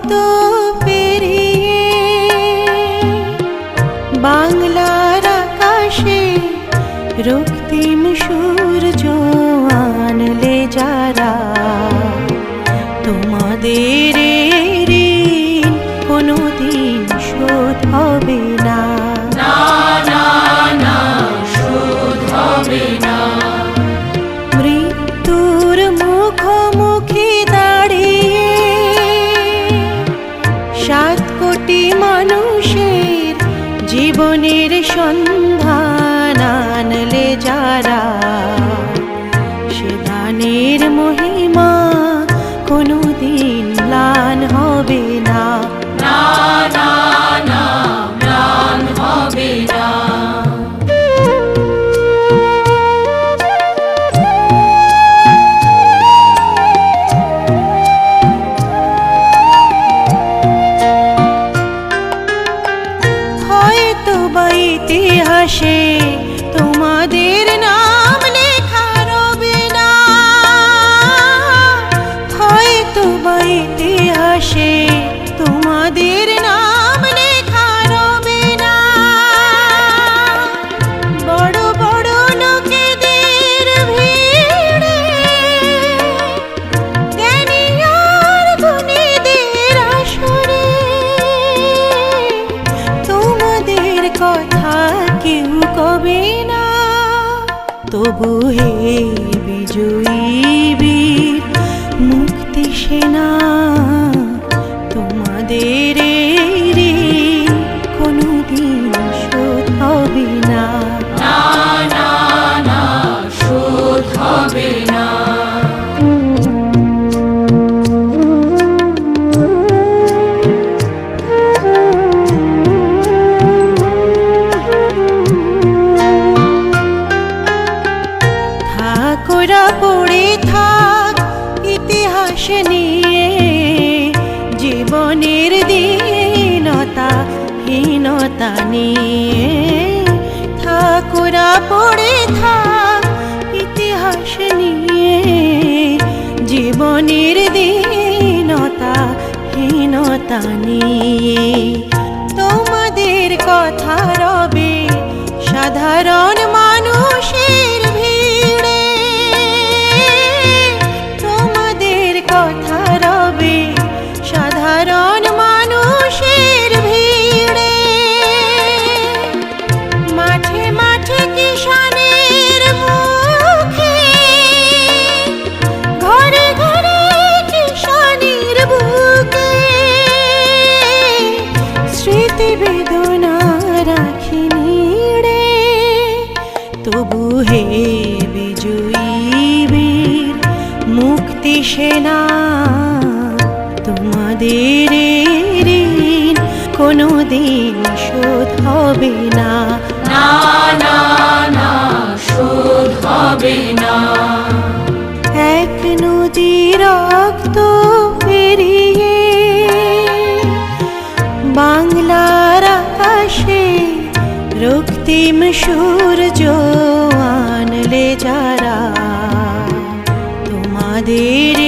রক্ত পেরিয়ে বাংলার আকাশে রক্তিম সূর্য আনলে যারা, তোমাদের ঋণ কোনোদিন শোধ হবে না। না না না, শোধ হবে না। মৃত্যুর মুখোমুখি দাঁড়িয়ে 7 কোটি মানুষের জীবনের সন্ধান আনলে যারা, সে দানের মহিমা কোনোদিন ম্লান হবে না। না না না, ম্লান হবে না। হয়তো বা ইতিহাসে তোমাদের নাম লেখা রবে না, হয়তো বা ইতিহাসে তোমাদের নাম লেখা রবে না। বড় বড় লোকেদের ভিড়ে জ্ঞানী আর গুণীদের আসরে তোমাদের কথা কেউ কবে না। তবু হে বিজয়ী বীর মুক্তি সেনা, তোমাদের ঋণ কোনোদিন শোধ হবে না। না না না, শোধ হবে না। থাকোরা পড়ে থাক ইতিহাস নিয়ে, জীবনের দীনতা হীনতা নিয়ে। থাকোরা পড়ে থাক ইতিহাস নিয়ে, জীবনের দীনতা হীনতা নিয়ে। তোমাদের কথা রবে সাধারণ মানুষের ভিড়ে, তোমাদের কথা রবে সাধারণ মানুষের ভিড়ে। মাঠে মাঠে কিষানের মুখে, ঘরে ঘরে কিষানের বুকে স্মৃতি বেদনা রাখিনি রে। তবু হে বিজয়ী বীর মুক্তি সেনা, তোমাদের ঋণ কোনোদিন শোধ হবে না। না না না, শোধ হবে না। এক নদী রক্ত পেরিয়ে বাংলার আকাশে রক্তিম সূর্য আনলে যারা, তোমাদের